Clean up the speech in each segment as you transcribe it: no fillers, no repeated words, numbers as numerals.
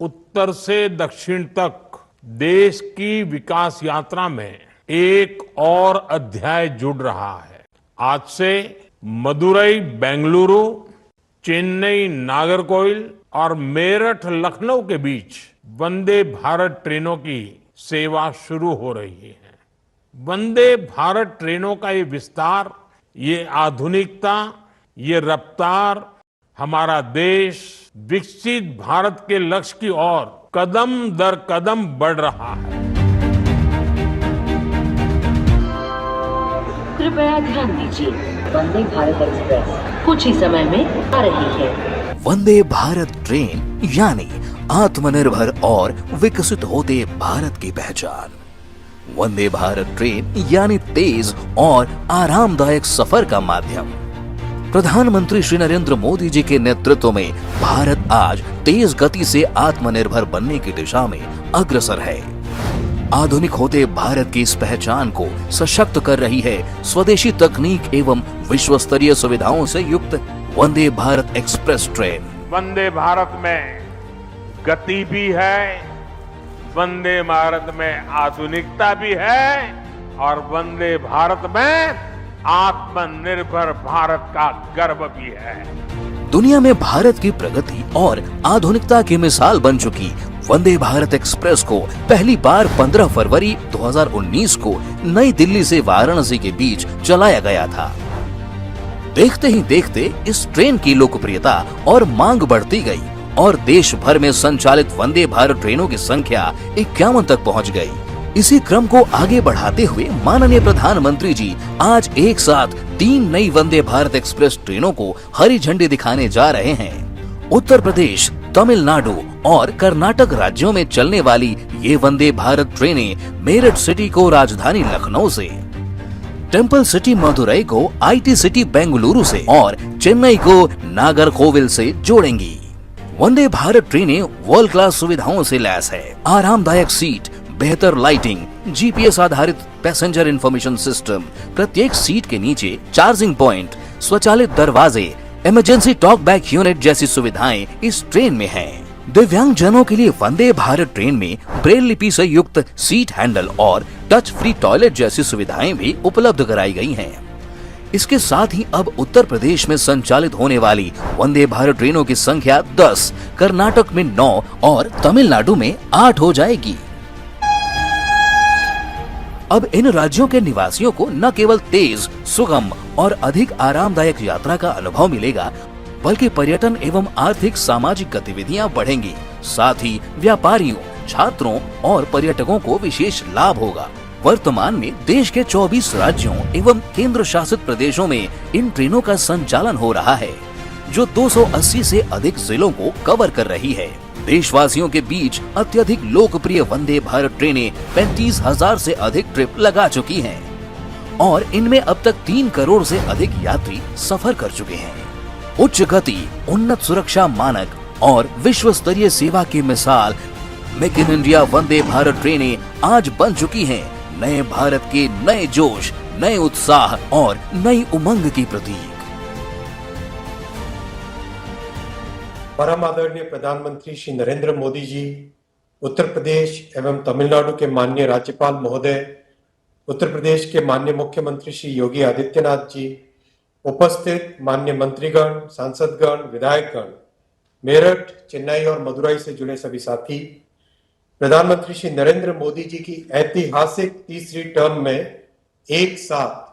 उत्तर से दक्षिण तक देश की विकास यात्रा में एक और अध्याय जुड़ रहा है। आज से मदुरई बेंगलुरु, चेन्नई नागरकोइल और मेरठ लखनऊ के बीच वंदे भारत ट्रेनों की सेवा शुरू हो रही है। वंदे भारत ट्रेनों का ये विस्तार, ये आधुनिकता, ये रफ्तार हमारा देश विकसित भारत के लक्ष्य की ओर कदम दर कदम बढ़ रहा है। कृपया ध्यान दीजिए, वंदे भारत एक्सप्रेस कुछ ही समय में आ रही है। वंदे भारत ट्रेन यानी आत्मनिर्भर और विकसित होते भारत की पहचान। वंदे भारत ट्रेन यानी तेज और आरामदायक सफर का माध्यम। प्रधानमंत्री श्री नरेंद्र मोदी जी के नेतृत्व में भारत आज तेज गति से आत्मनिर्भर बनने की दिशा में अग्रसर है। आधुनिक होते भारत की इस पहचान को सशक्त कर रही है स्वदेशी तकनीक एवं विश्व स्तरीय सुविधाओं से युक्त वंदे भारत एक्सप्रेस ट्रेन। वंदे भारत में गति भी है, वंदे भारत में आधुनिकता भी है और वंदे भारत में आत्मनिर्भर भारत का गर्व भी है। दुनिया में भारत की प्रगति और आधुनिकता की मिसाल बन चुकी वंदे भारत एक्सप्रेस को पहली बार 15 फरवरी 2019 को नई दिल्ली से वाराणसी के बीच चलाया गया था। देखते ही देखते इस ट्रेन की लोकप्रियता और मांग बढ़ती गई और देश भर में संचालित वंदे भारत ट्रेनों की संख्या 51 तक पहुंच गई। इसी क्रम को आगे बढ़ाते हुए माननीय प्रधानमंत्री जी आज एक साथ 3 नई वंदे भारत एक्सप्रेस ट्रेनों को हरी झंडी दिखाने जा रहे हैं। उत्तर प्रदेश, तमिलनाडु और कर्नाटक राज्यों में चलने वाली ये वंदे भारत ट्रेनें मेरठ सिटी को राजधानी लखनऊ से, टेम्पल सिटी मदुरई को IT सिटी बेंगलुरु से और चेन्नई को नागरकोविल से जोड़ेंगी। वंदे भारत ट्रेनें वर्ल्ड क्लास सुविधाओं से लैस है। आरामदायक सीट, बेहतर लाइटिंग, GPS आधारित पैसेंजर इंफॉर्मेशन सिस्टम, प्रत्येक सीट के नीचे चार्जिंग पॉइंट, स्वचालित दरवाजे, इमरजेंसी टॉक बैक यूनिट जैसी सुविधाएं इस ट्रेन में हैं। दिव्यांग जनों के लिए वंदे भारत ट्रेन में ब्रेल लिपि से युक्त सीट हैंडल और टच फ्री टॉयलेट जैसी सुविधाएं भी उपलब्ध कराई गई हैं। इसके साथ ही अब उत्तर प्रदेश में संचालित होने वाली वंदे भारत ट्रेनों की संख्या 10, कर्नाटक में 9 और तमिलनाडु में 8 हो जाएगी। अब इन राज्यों के निवासियों को न केवल तेज, सुगम और अधिक आरामदायक यात्रा का अनुभव मिलेगा, बल्कि पर्यटन एवं आर्थिक सामाजिक गतिविधियां बढ़ेंगी। साथ ही व्यापारियों, छात्रों और पर्यटकों को विशेष लाभ होगा। वर्तमान में देश के 24 राज्यों एवं केंद्र शासित प्रदेशों में इन ट्रेनों का संचालन हो रहा है, जो 280 से अधिक जिलों को कवर कर रही है। देशवासियों के बीच अत्यधिक लोकप्रिय वंदे भारत ट्रेनें 35,000 से अधिक ट्रिप लगा चुकी हैं और इनमें अब तक 3 करोड़ से अधिक यात्री सफर कर चुके हैं। उच्च गति, उन्नत सुरक्षा मानक और विश्व स्तरीय सेवा की मिसाल make in India Vande Bharat ट्रेनें आज बन चुकी हैं नए भारत के नए जोश, नए उत्साह और नई उमंग की प्रतीक। परम आदरणीय प्रधानमंत्री श्री नरेंद्र मोदी जी, उत्तर प्रदेश एवं तमिलनाडु के माननीय राज्यपाल महोदय, उत्तर प्रदेश के माननीय मुख्यमंत्री श्री योगी आदित्यनाथ जी, उपस्थित माननीय मंत्रीगण, सांसदगण, विधायकगण, मेरठ, चेन्नई और मदुरई से जुड़े सभी साथी, प्रधानमंत्री श्री नरेंद्र मोदी जी की ऐतिहासिक तीसरी टर्म में एक साथ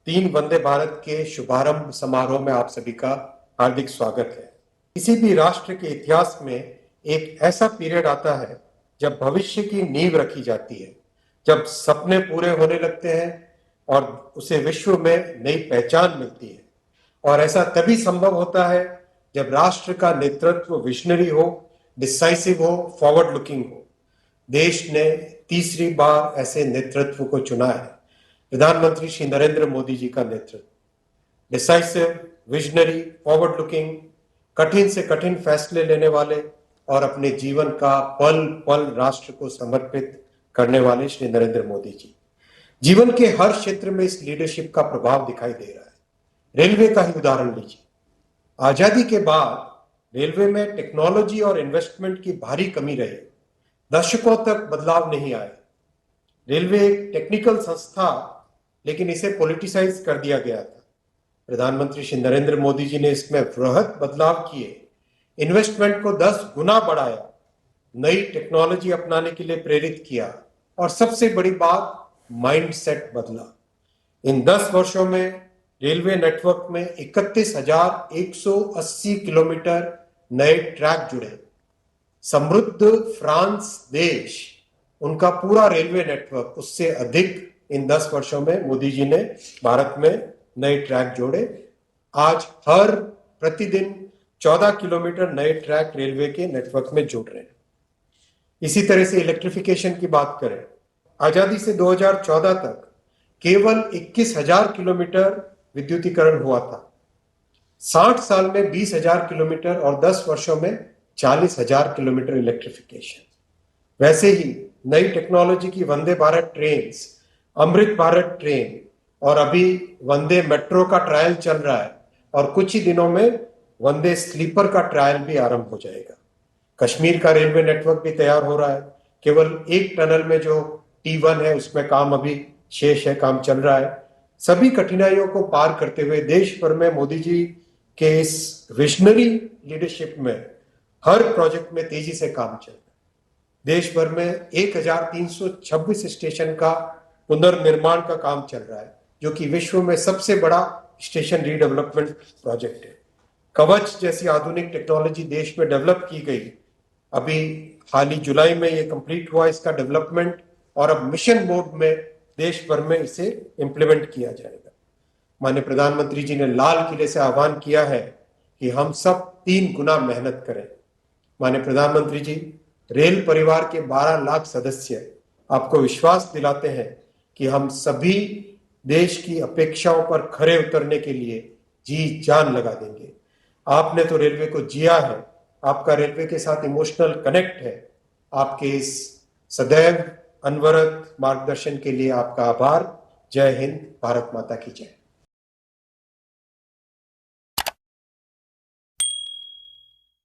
3 वंदे भारत के शुभारंभ समारोह में आप सभी का हार्दिक स्वागत है। किसी भी राष्ट्र के इतिहास में एक ऐसा पीरियड आता है जब भविष्य की नींव रखी जाती है, जब सपने पूरे होने लगते हैं और उसे विश्व में नई पहचान मिलती है। और ऐसा तभी संभव होता है जब राष्ट्र का नेतृत्व विजनरी हो, डिसाइसिव हो, फॉरवर्ड लुकिंग हो। देश ने तीसरी बार ऐसे नेतृत्व को चुना है, प्रधानमंत्री श्री नरेंद्र मोदी जी का नेतृत्व। डिसाइसिव, विजनरी, फॉरवर्ड लुकिंग, कठिन से कठिन फैसले लेने वाले और अपने जीवन का पल पल राष्ट्र को समर्पित करने वाले श्री नरेंद्र मोदी जी। जीवन के हर क्षेत्र में इस लीडरशिप का प्रभाव दिखाई दे रहा है। रेलवे का ही उदाहरण लीजिए। आजादी के बाद रेलवे में टेक्नोलॉजी और इन्वेस्टमेंट की भारी कमी रही। दशकों तक बदलाव नहीं आए। रेलवे एक टेक्निकल संस्था, लेकिन इसे पॉलिटिसाइज कर दिया गया था। प्रधानमंत्री श्री नरेंद्र मोदी जी ने इसमें वृहद बदलाव किए, इन्वेस्टमेंट को 10 गुना बढ़ाया, नई टेक्नोलॉजी अपनाने के लिए प्रेरित किया और सबसे बड़ी बात, माइंडसेट बदला। इन 10 वर्षों में रेलवे नेटवर्क में 31,180 किलोमीटर नए ट्रैक जुड़े। समृद्ध फ्रांस देश, उनका पूरा रेलवे नेटवर्क, उससे अधिक इन 10 वर्षों में मोदी जी ने भारत में नए ट्रैक जोड़े। आज हर प्रतिदिन 14 किलोमीटर नए ट्रैक रेलवे के नेटवर्क में जुड़ रहे हैं। इसी तरह से इलेक्ट्रिफिकेशन की बात करें, आजादी से 2014 तक केवल 21,000 किलोमीटर विद्युतीकरण हुआ था। 60 साल में 20,000 किलोमीटर और 10 वर्षों में 40,000 किलोमीटर इलेक्ट्रिफिकेशन। वैसे ही नई टेक्नोलॉजी की वंदे भारत ट्रेन, अमृत भारत ट्रेन और अभी वंदे मेट्रो का ट्रायल चल रहा है और कुछ ही दिनों में वंदे स्लीपर का ट्रायल भी आरंभ हो जाएगा। कश्मीर का रेलवे नेटवर्क भी तैयार हो रहा है। केवल एक टनल में जो T1 है उसमें काम अभी शेष है, काम चल रहा है। सभी कठिनाइयों को पार करते हुए देश भर में मोदी जी के इस विजनरी लीडरशिप में हर प्रोजेक्ट में तेजी से काम चल रहा है। देश भर में 1326 स्टेशन का पुनर्निर्माण का काम चल रहा है, जो कि विश्व में सबसे बड़ा स्टेशन रीडेवलपमेंट प्रोजेक्ट है। कवच जैसी आधुनिक टेक्नोलॉजी देश में डेवलप की गई। अभी हाल ही जुलाई में ये कंप्लीट हुआ इसका डेवलपमेंट और अब मिशन मोड में देश भर में इसे इंप्लीमेंट किया जाएगा। माननीय प्रधानमंत्री जी ने लाल किले से आह्वान किया है कि हम सब 3 गुना मेहनत करें। माननीय प्रधानमंत्री जी, रेल परिवार के 12 लाख सदस्य आपको विश्वास दिलाते हैं कि हम सभी देश की अपेक्षाओं पर खरे उतरने के लिए जी जान लगा देंगे। आपने तो रेलवे को जिया है, आपका रेलवे के साथ इमोशनल कनेक्ट है। आपके इस सदैव अनवरत मार्गदर्शन के लिए आपका आभार। जय हिंद, भारत माता की जय।